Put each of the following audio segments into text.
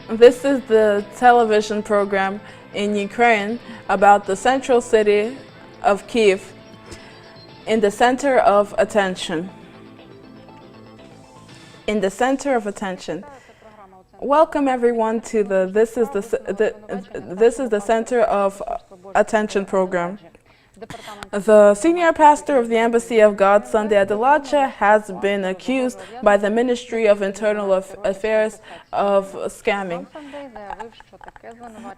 This is the television program in Ukraine about the central city of Kiev, in the center of attention. In the center of attention. Welcome everyone to the This is the Center of Attention program. The senior pastor of the Embassy of God, Sunday Adelaja, has been accused by the Ministry of Internal Affairs of scamming.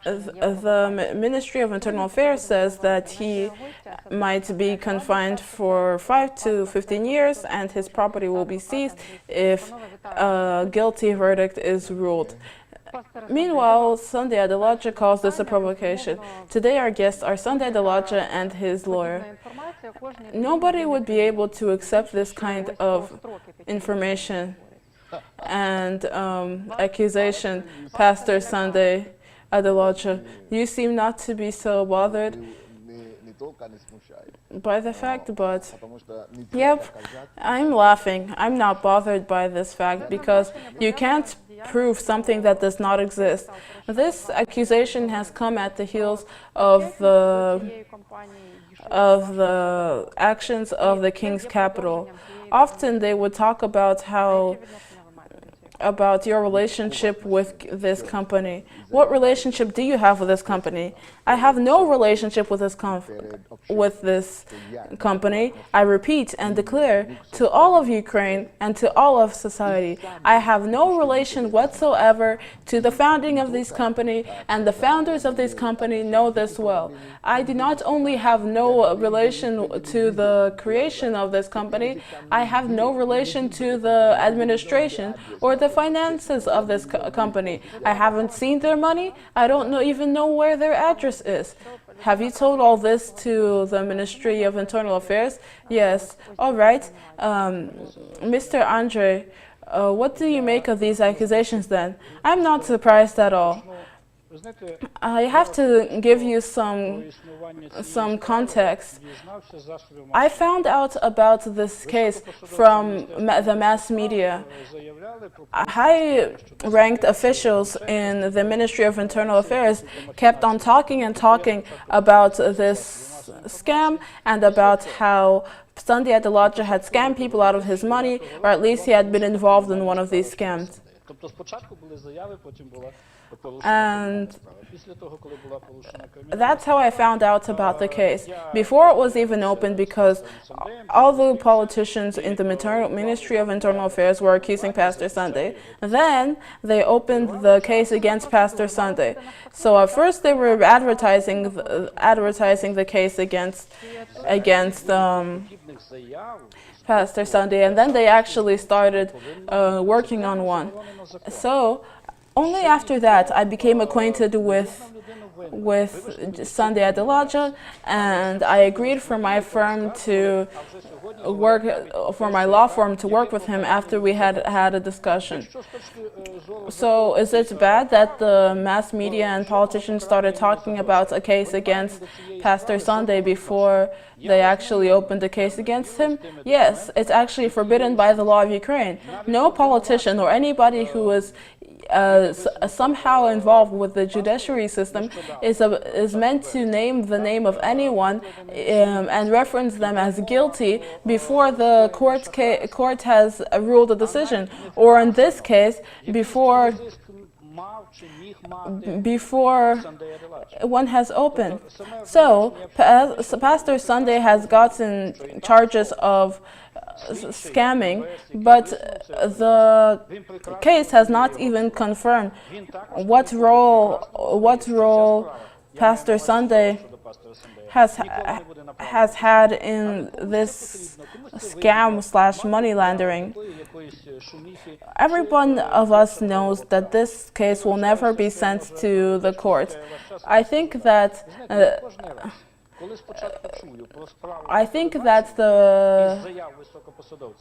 The Ministry of Internal Affairs says that he might be confined for 5 to 15 years and his property will be seized if a guilty verdict is ruled. Meanwhile, Sunday Adelaja calls this a provocation. Today our guests are Sunday Adelaja and his lawyer. Nobody would be able to accept this kind of information and accusation. Pastor Sunday Adelaja, you seem not to be so bothered by the fact, but yep, I'm laughing. I'm not bothered by this fact because you can't prove something that does not exist. This accusation has come at the heels of the actions of the king's capital. Often they would talk about about your relationship with this company. What relationship do you have with this company? I have no relationship with this company. I repeat and declare to all of Ukraine and to all of society, I have no relation whatsoever to the founding of this company, and the founders of this company know this well. I do not only have no relation to the creation of this company, I have no relation to the administration or the finances of this company. I haven't seen their money. I don't even know where their address is. Have you told all this to the Ministry of Internal Affairs? Yes. All right. Mr. Andre, what do you make of these accusations then? I'm not surprised at all. I have to give you some context. I found out about this case from the mass media. High-ranked officials in the Ministry of Internal Affairs kept on talking and talking about this scam and about how Sunday Adelaja had scammed people out of his money, or at least he had been involved in one of these scams. And that's how I found out about the case, before it was even opened, because all the politicians in the Ministry of Internal Affairs were accusing Pastor Sunday. Then they opened the case against Pastor Sunday. So at first they were advertising the case against Pastor Sunday, and then they actually started working on one. So only after that I became acquainted with Sunday Adelaja, and I agreed for my firm to work, for my law firm to work with him after we had a discussion. So is it bad that the mass media and politicians started talking about a case against Pastor Sunday before they actually opened a case against him? Yes, it's actually forbidden by the law of Ukraine. No politician or anybody who is somehow involved with the judiciary system is meant to name the name of anyone and reference them as guilty before the court has ruled a decision, or in this case, before one has opened. So Pastor Sunday has gotten charges of scamming, but the case has not even confirmed what role Pastor Sunday has had in this scam / money laundering. Every one of us knows that this case will never be sent to the court. I think that the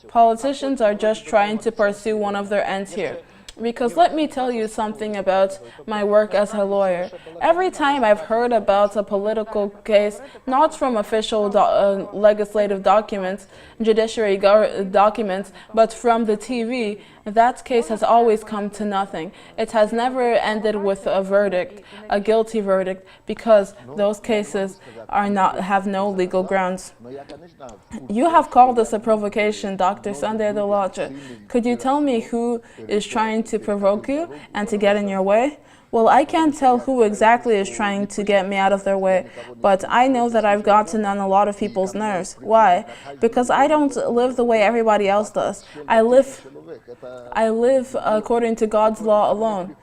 politicians are just trying to pursue one of their ends here. Because let me tell you something about my work as a lawyer. Every time I've heard about a political case, not from official legislative documents, judiciary documents, but from the TV, that case has always come to nothing. It has never ended with a verdict, a guilty verdict, because those cases have no legal grounds. You have called this a provocation, Dr. Sunday Adelaja. Could you tell me who is trying to provoke you and to get in your way? Well, I can't tell who exactly is trying to get me out of their way, but I know that I've gotten on a lot of people's nerves. Why? Because I don't live the way everybody else does. I live according to God's law alone.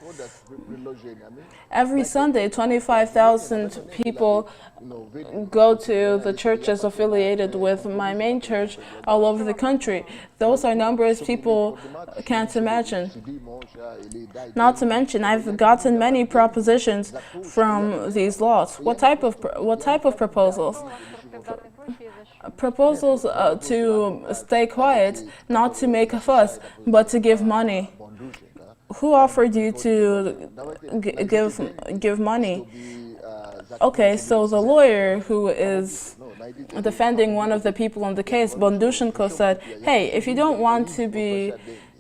Every Sunday, 25,000 people go to the churches affiliated with my main church all over the country. Those are numbers people can't imagine. Not to mention, I've gotten many propositions from these laws. What type of proposals? Proposals to stay quiet, not to make a fuss, but to give money. Who offered you to give money? Okay, so the lawyer who is defending one of the people on the case, Bondushenko, said, hey, if you don't want to be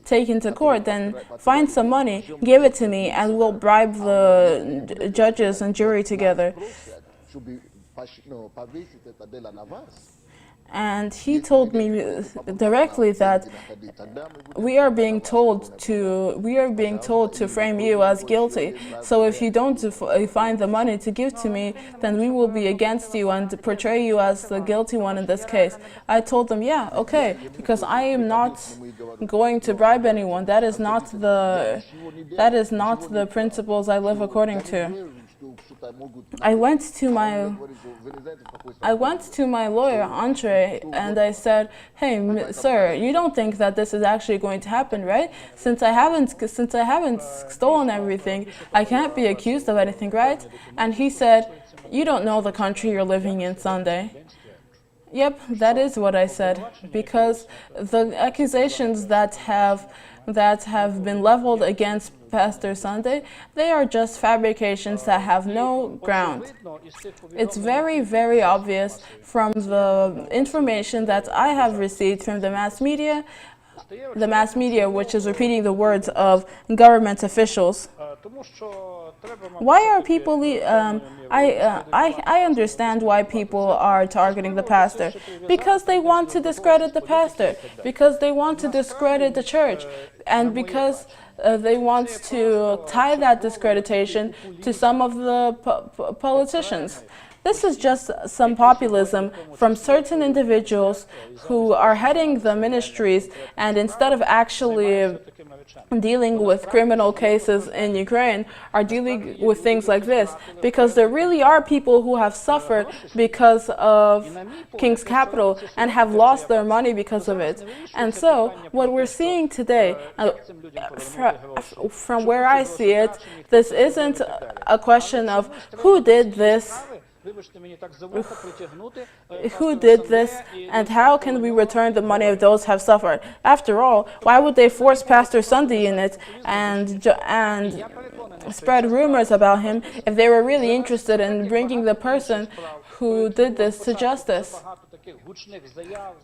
taken to court, then find some money, give it to me, and we'll bribe the judges and jury together. And he told me directly that we are being told to frame you as guilty. So if you don't find the money to give to me, then we will be against you and portray you as the guilty one in this case. I told them, yeah, okay, because I am not going to bribe anyone. That is not the principles I live according to. I went to my lawyer, Andre, and I said, hey, sir, you don't think that this is actually going to happen, right? Since I haven't stolen everything, I can't be accused of anything, right? And he said, you don't know the country you're living in, Sunday. Yep, that is what I said, because the accusations that have been leveled against Pastor Sunday, they are just fabrications that have no ground. It's very, very obvious from the information that I have received from the mass media, which is repeating the words of government officials. Why are people? I understand why people are targeting the pastor, because they want to discredit the pastor, because they want to discredit the church, and because they want to tie that discreditation to some of the politicians. This is just some populism from certain individuals who are heading the ministries, and instead of actually dealing with criminal cases in Ukraine, are dealing with things like this, because there really are people who have suffered because of King's Capital and have lost their money because of it. And so what we're seeing today, from where I see it, this isn't a question of who did this, and how can we return the money of those who have suffered? After all, why would they force Pastor Sunday in it and spread rumors about him if they were really interested in bringing the person who did this to justice?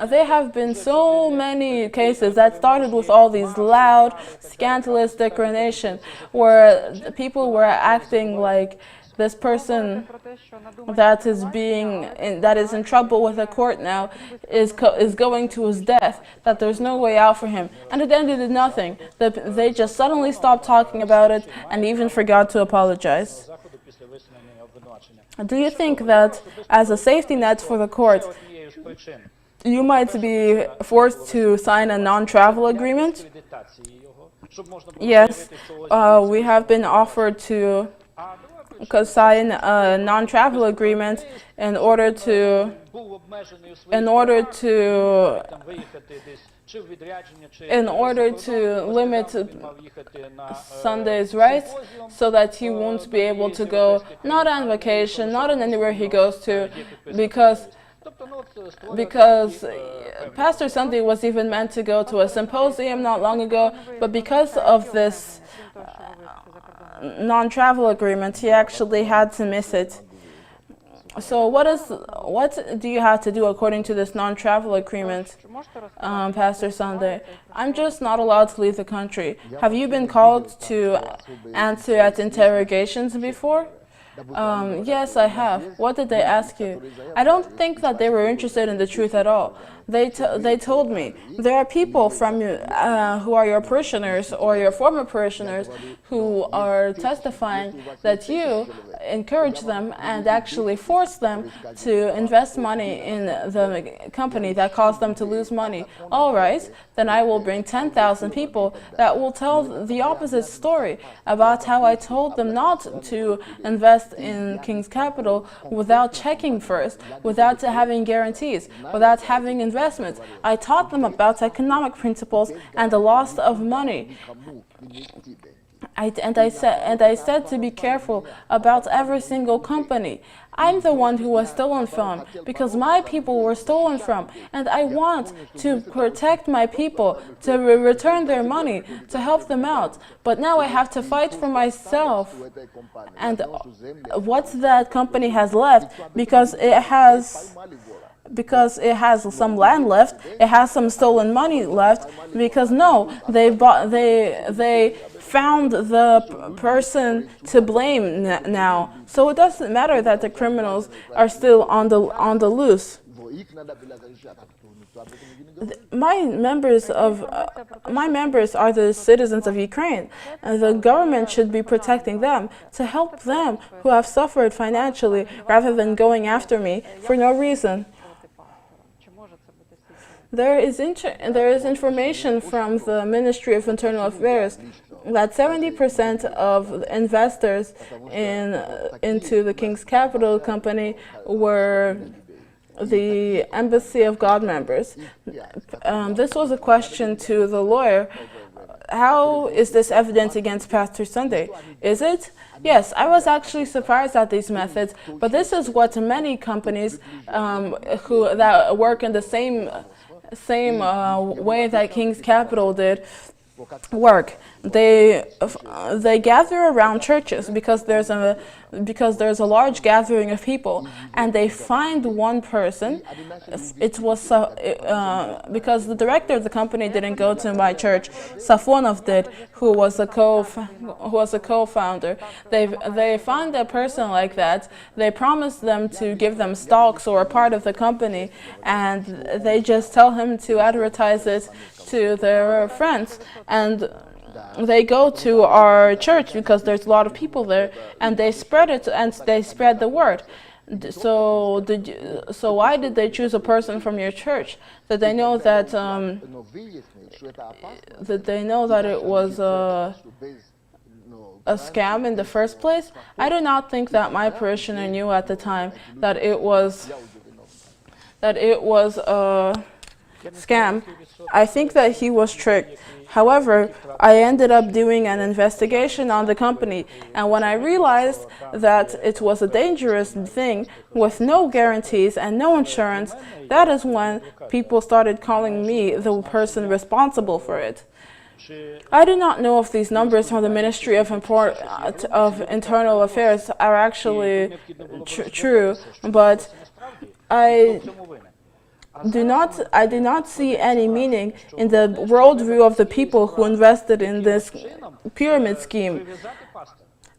There have been so many cases that started with all these loud, scandalous declarations where people were acting like this person that is in trouble with the court now is going to his death, that there's no way out for him. And it ended in nothing. They just suddenly stopped talking about it and even forgot to apologize. Do you think that as a safety net for the court, you might be forced to sign a non-travel agreement? Yes, we have been offered to sign a non-travel agreement in order to limit Sunday's rights, so that he won't be able to go not on vacation, not on anywhere he goes to, because because Pastor Sunday was even meant to go to a symposium not long ago, but because of this non-travel agreement, he actually had to miss it. So what do you have to do according to this non-travel agreement, Pastor Sunday? I'm just not allowed to leave the country. Have you been called to answer at interrogations before? Yes, I have. What did they ask you? I don't think that they were interested in the truth at all. They told me, there are people from you who are your parishioners or your former parishioners who are testifying that you encourage them and actually force them to invest money in the company that caused them to lose money. All right, then I will bring 10,000 people that will tell the opposite story about how I told them not to invest in King's Capital without checking first, without having guarantees, without having investments. I taught them about economic principles and the loss of money. I said to be careful about every single company. I'm the one who was stolen from because my people were stolen from, and I want to protect my people, to return their money, to help them out. But now I have to fight for myself. And what that company has left, because it has some land left, it has some stolen money left, because no, they found the person to blame now. So it doesn't matter that the criminals are still on the loose. My members are the citizens of Ukraine, and the government should be protecting them, to help them who have suffered financially, rather than going after me for no reason. There is information from the Ministry of Internal Affairs that 70% of investors into the King's Capital company were the Embassy of God members. This was a question to the lawyer. How is this evidence against Pastor Sunday? Is it? Yes, I was actually surprised at these methods, but this is what many companies that work in the same way that King's Capital did work. They gather around churches because there's a large gathering of people, and they find one person. It was because the director of the company didn't go to my church. Safonov did, who was a co-founder. They find a person like that. They promise them to give them stocks or a part of the company, and they just tell him to advertise it to their friends. And they go to our church because there's a lot of people there, and they spread it, and they spread the word. So why did they choose a person from your church? Did they know that it was a scam in the first place? I do not think that my parishioner knew at the time that it was a scam. I think that he was tricked. However, I ended up doing an investigation on the company, and when I realized that it was a dangerous thing with no guarantees and no insurance, that is when people started calling me the person responsible for it. I do not know if these numbers from the Ministry of Internal Affairs are actually true, but I do not see any meaning in the worldview of the people who invested in this pyramid scheme.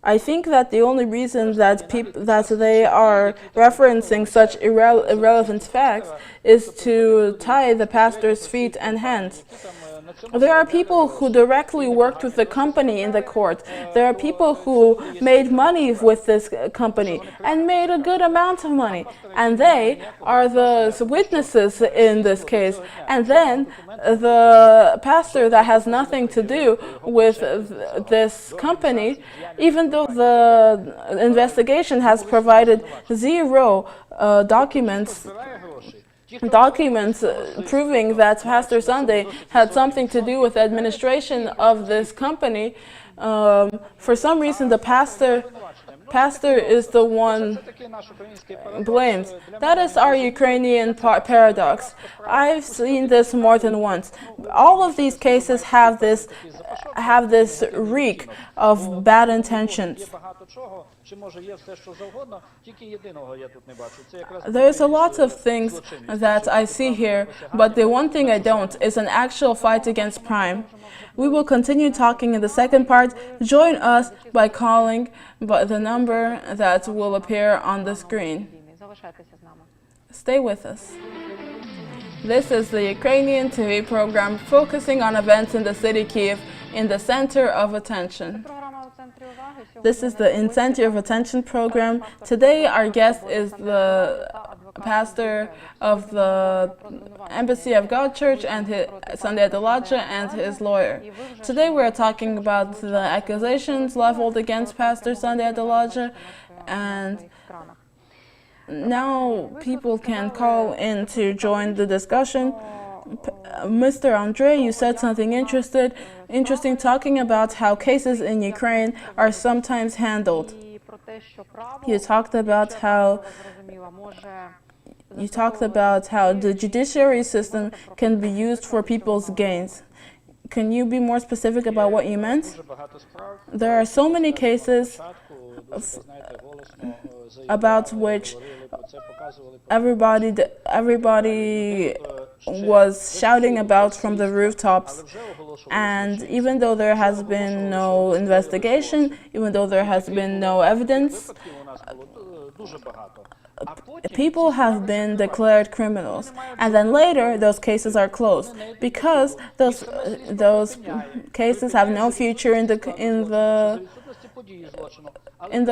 I think that the only reason that they are referencing such irrelevant facts is to tie the pastor's feet and hands. There are people who directly worked with the company in the court. There are people who made money with this company and made a good amount of money. And they are the witnesses in this case. And then the pastor that has nothing to do with this company, even though the investigation has provided zero documents proving that Pastor Sunday had something to do with the administration of this company. For some reason, the pastor pastor is the one blamed. That is our Ukrainian paradox. I've seen this more than once. All of these cases have this reek of bad intentions. There's a lot of things that I see here, but the one thing I don't is an actual fight against crime. We will continue talking in the second part. Join us by calling the number that will appear on the screen. Stay with us. This is the Ukrainian TV program focusing on events in the city Kyiv in the center of attention. This is the In Center of Attention program. Today our guest is the pastor of the Embassy of God Church and Sunday Adelaja and his lawyer. Today we are talking about the accusations leveled against Pastor Sunday Adelaja, and now people can call in to join the discussion. Mr. Andre, you said something interesting talking about how cases in Ukraine are sometimes handled. You talked about how the judiciary system can be used for people's gains. Can you be more specific about what you meant? There are so many cases about which everybody was shouting about from the rooftops, and even though there has been no investigation, even though there has been no evidence, people have been declared criminals, and then later those cases are closed because those cases have no future in the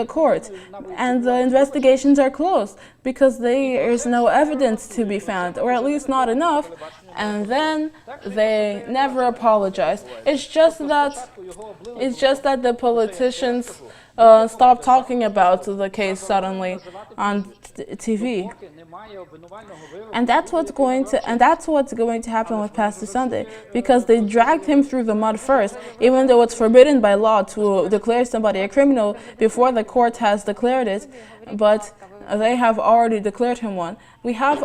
court, and the investigations are closed because there is no evidence to be found, or at least not enough, and then they never apologize. It's just that the politicians stop talking about the case suddenly on TV, and that's what's going to happen with Pastor Sunday, because they dragged him through the mud first, even though it's forbidden by law to declare somebody a criminal before the court has declared it, but they have already declared him one. We have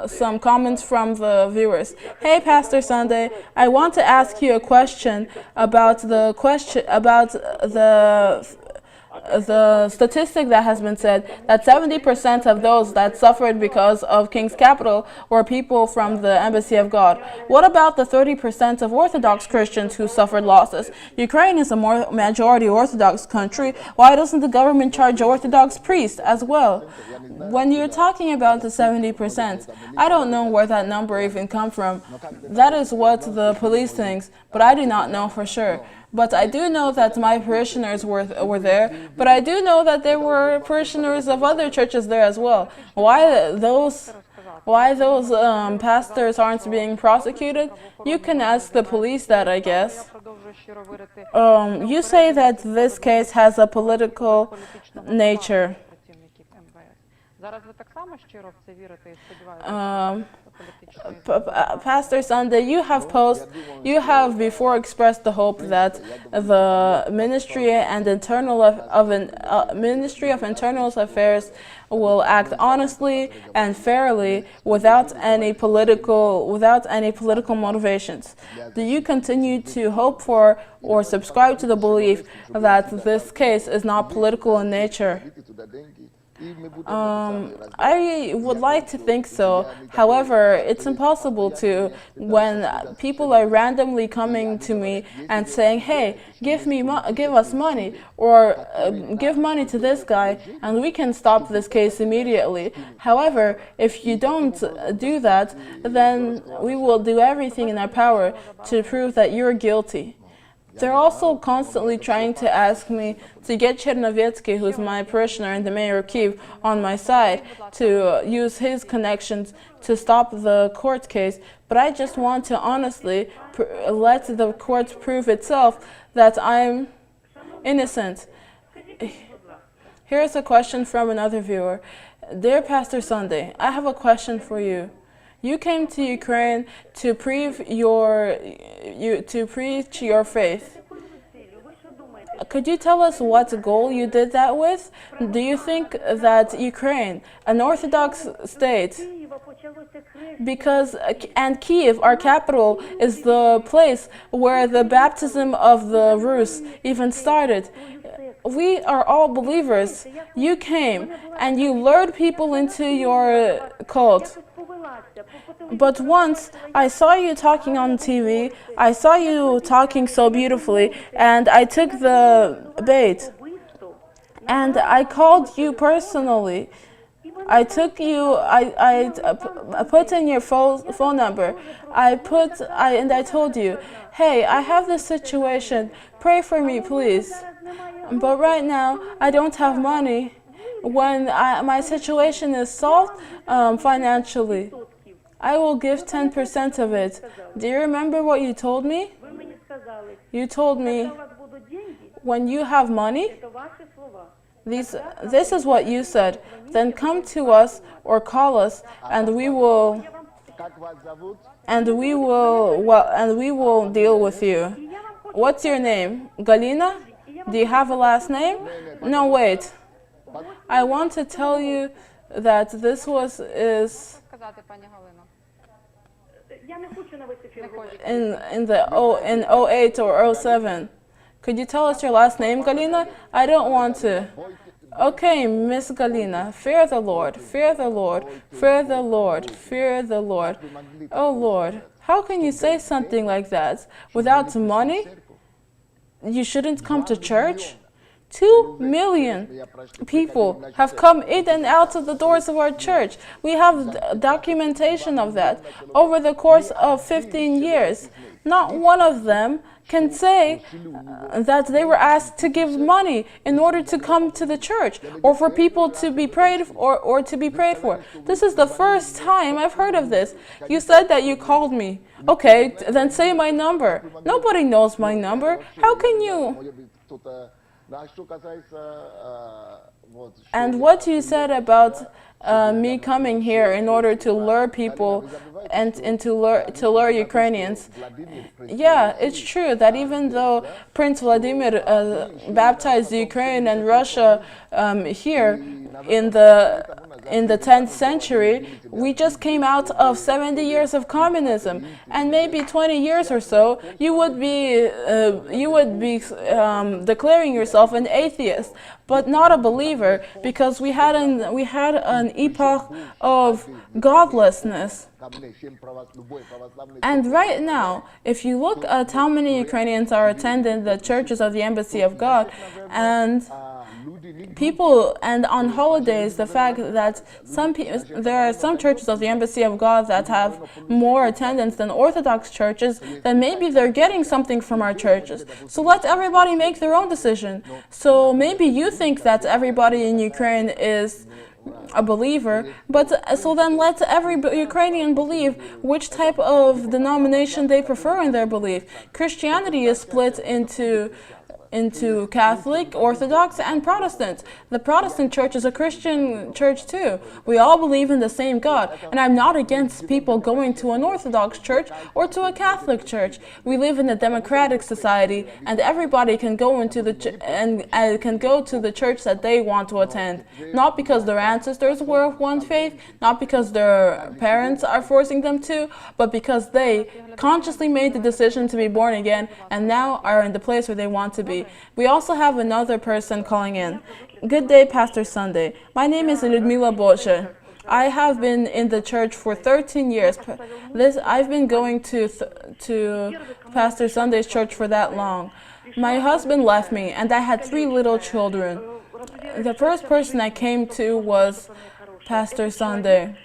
some comments from the viewers. Hey, Pastor Sunday, I want to ask you a question about the statistic that has been said that 70% of those that suffered because of King's Capital were people from the Embassy of God. What about the 30% of Orthodox Christians who suffered losses? Ukraine is a majority Orthodox country. Why doesn't the government charge Orthodox priests as well? When you're talking about the 70%, I don't know where that number even comes from. That is what the police thinks, but I do not know for sure. But I do know that my parishioners were there, but I do know that there were parishioners of other churches there as well. Why those pastors aren't being prosecuted? You can ask the police that, I guess. You say that this case has a political nature. Pastor Sunday, you have before expressed the hope that the Ministry of Internal Affairs will act honestly and fairly without any political motivations. Do you continue to hope for or subscribe to the belief that this case is not political in nature? I would like to think so. However, it's impossible to, when people are randomly coming to me and saying, hey, give us money, or give money to this guy, and we can stop this case immediately. However, if you don't do that, then we will do everything in our power to prove that you're guilty. They're also constantly trying to ask me to get Chernovetsky, who's my parishioner and the mayor of Kyiv, on my side, to use his connections to stop the court case. But I just want to honestly let the court prove itself that I'm innocent. Here's a question from another viewer. Dear Pastor Sunday, I have a question for you. You came to Ukraine to preach your faith. Could you tell us what goal you did that with? Do you think that Ukraine, an Orthodox state, because and Kiev, our capital, is the place where the baptism of the Rus even started. We are all believers. You came and you lured people into your cult. But once I saw you talking on TV, I saw you talking so beautifully, and I took the bait. And I called you personally. I took you, I put in your phone number. And I told you, hey, I have this situation. Pray for me, please. But right now, I don't have money. When my situation is solved financially, I will give 10% of it. Do you remember what you told me? You told me, when you have money, this is what you said. Then come to us or call us, and we will deal with you. What's your name? Galina? Do you have a last name? No, wait. I want to tell you that this is in 08 or 07. Could you tell us your last name, Galina? I don't want to. Okay, Miss Galina, fear the Lord, fear the Lord, fear the Lord, fear the Lord. Oh Lord, how can you say something like that? Without money, you shouldn't come to church? 2 million people have come in and out of the doors of our church. We have documentation of that over the course of 15 years. Not one of them can say that they were asked to give money in order to come to the church or for people to be prayed or to be prayed for. This is the first time I've heard of this. You said that you called me. Okay, then say my number. Nobody knows my number. How can you? And what you said about me coming here in order to lure people and to lure Ukrainians. Yeah, it's true that even though Prince Vladimir baptized Ukraine and Russia here in the 10th century, we just came out of 70 years of communism, and maybe 20 years or so you would be declaring yourself an atheist, but not a believer, because we had an epoch of godlessness. And right now, if you look at how many Ukrainians are attending the churches of the Embassy of God, and people, and on holidays, the fact that there are some churches of the Embassy of God that have more attendance than Orthodox churches, then maybe they're getting something from our churches. So let everybody make their own decision. So maybe you think that everybody in Ukraine is a believer, but so then let every Ukrainian believe which type of denomination they prefer in their belief. Christianity is split into Catholic, Orthodox, and Protestant. The Protestant church is a Christian church too. We all believe in the same God, and I'm not against people going to an Orthodox church or to a Catholic church. We live in a democratic society, and everybody can go into can go to the church that they want to attend. Not because their ancestors were of one faith, not because their parents are forcing them to, but because they consciously made the decision to be born again and now are in the place where they want to be. We also have another person calling in. Good day, Pastor Sunday. My name is Ludmila Boche. I have been in the church for 13 years. I've been going to Pastor Sunday's church for that long. My husband left me, and I had 3 little children. The first person I came to was Pastor Sunday.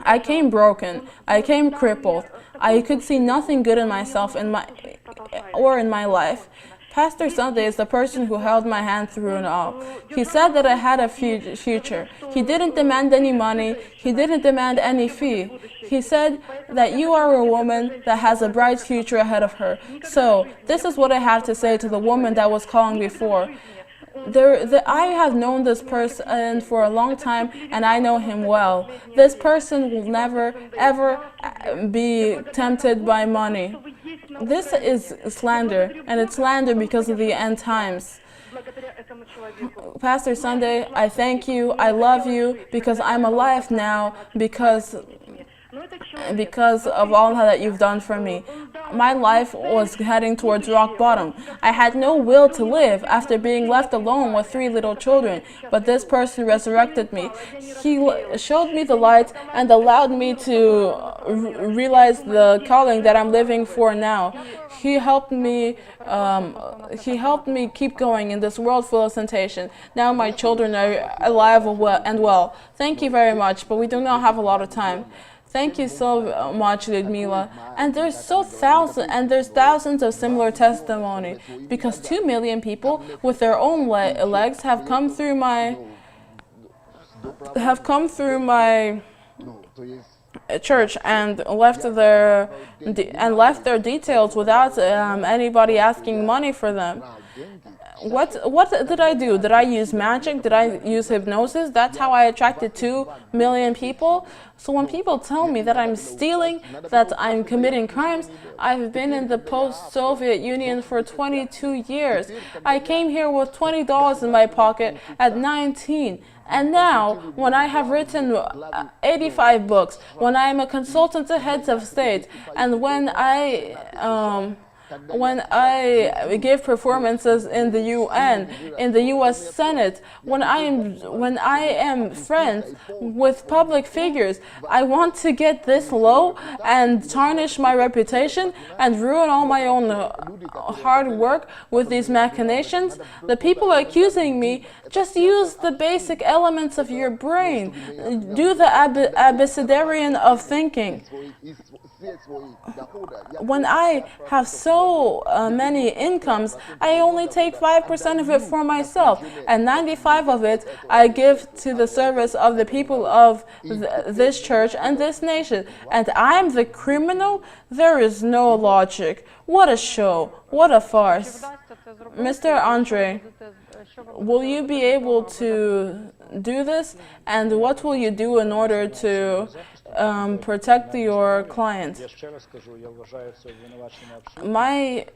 I came broken. I came crippled. I could see nothing good in myself in my life. Pastor Sunday is the person who held my hand through it all. He said that I had a future. He didn't demand any money. He didn't demand any fee. He said that you are a woman that has a bright future ahead of her. So, this is what I have to say to the woman that was calling before. I have known this person for a long time, and I know him well. This person will never ever be tempted by money. This is slander, and it's slander because of the end times. Pastor Sunday, I thank you, I love you, because I'm alive now, because of all that you've done for me. My life was heading towards rock bottom. I had no will to live after being left alone with 3 little children, but this person resurrected me. He showed me the light and allowed me to realize the calling that I'm living for now. He helped me keep going in this world full of temptation. Now my children are alive and well. Thank you very much, but we do not have a lot of time. Thank you so much, Ludmila. And there's thousands of similar testimonies, because 2 million people with their own legs have come through my church and left their details without anybody asking money for them. What did I do? Did I use magic? Did I use hypnosis? That's how I attracted 2 million people? So when people tell me that I'm stealing, that I'm committing crimes, I've been in the post-Soviet Union for 22 years. I came here with $20 in my pocket at 19. And now, when I have written 85 books, when I am a consultant to heads of state, and when I give performances in the UN, in the US Senate, when I am friends with public figures, I want to get this low and tarnish my reputation and ruin all my own hard work with these machinations. The people accusing me, just use the basic elements of your brain. Do the abecedarian of thinking. When I have so many incomes, I only take 5% of it for myself, and 95% of it I give to the service of the people of this church and this nation. And I'm the criminal? There is no logic. What a show. What a farce. Mr. Andre, will you be able to do this? And what will you do in order to protect your client? My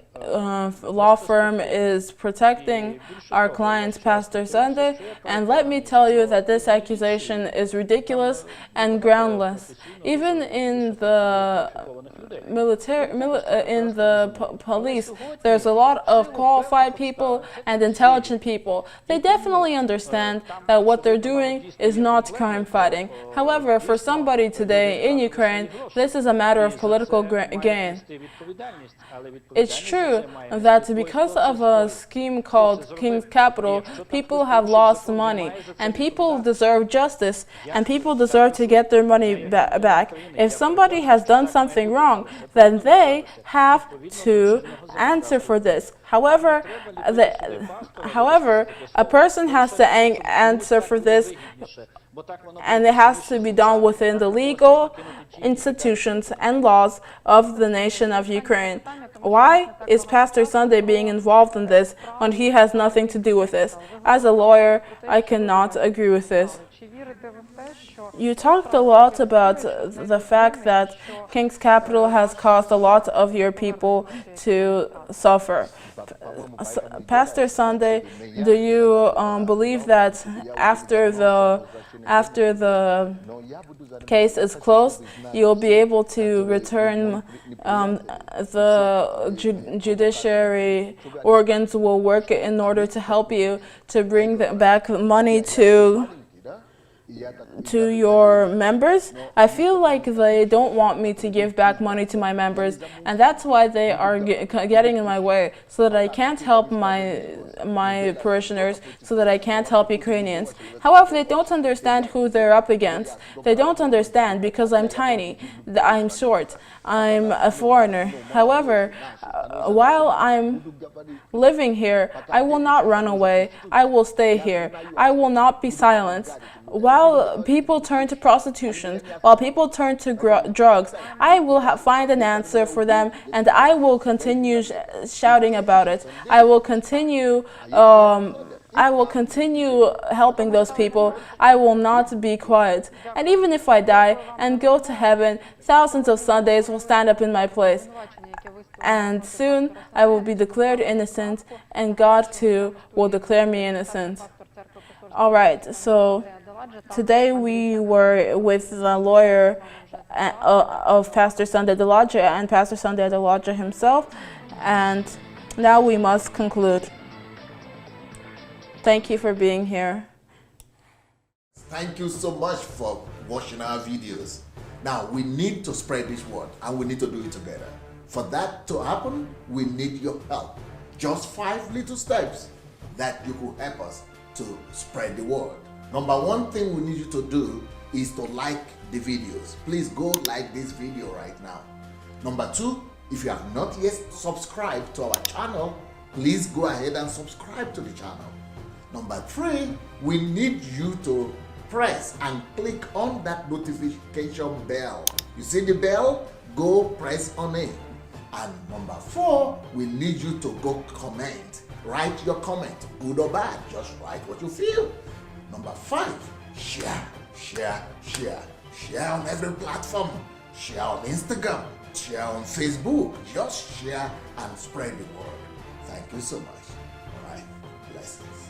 law firm is protecting our client, Pastor Sunday, and let me tell you that this accusation is ridiculous and groundless. Even in the police, there's a lot of qualified people and intelligent people. They definitely understand that what they're doing is not crime fighting. However, for somebody today in Ukraine, this is a matter of political gain. It's true that because of a scheme called King's Capital, people have lost money, and people deserve justice, and people deserve to get their money back. If somebody has done something wrong, then they have to answer for this. However, a person has to answer for this, and it has to be done within the legal institutions and laws of the nation of Ukraine. Why is Pastor Sunday being involved in this when he has nothing to do with this? As a lawyer, I cannot agree with this. You talked a lot about the fact that King's Capital has caused a lot of your people to suffer. Pastor Sunday, do you believe that after the case is closed, you'll be able to return, the judiciary organs will work in order to help you to bring back money to your members? I feel like they don't want me to give back money to my members, and that's why they are getting in my way, so that I can't help my parishioners, so that I can't help Ukrainians. However, they don't understand who they're up against. They don't understand because I'm tiny, I'm short, I'm a foreigner. However, while I'm living here, I will not run away. I will stay here. I will not be silenced. While people turn to prostitution, while people turn to drugs, I will find an answer for them, and I will continue shouting about it. I will continue I will continue helping those people. I will not be quiet. And even if I die and go to heaven, thousands of Sundays will stand up in my place. And soon I will be declared innocent, and God too will declare me innocent. All right, so today we were with the lawyer of Pastor Sunday Adelaja and Pastor Sunday Adelaja himself, and now we must conclude. Thank you for being here. Thank you so much for watching our videos. Now we need to spread this word, and we need to do it together. For that to happen, we need your help. Just 5 little steps that you could help us to spread the word. Number one thing we need you to do is to like the videos. Please go like this video right now. Number two, if you have not yet subscribed to our channel, please go ahead and subscribe to the channel. Number three, we need you to press and click on that notification bell. You see the bell? Go press on it. And number four, we need you to go comment. Write your comment, good or bad, just write what you feel. Number five, share on every platform. Share on Instagram, share on Facebook. Just share and spread the word. Thank you so much.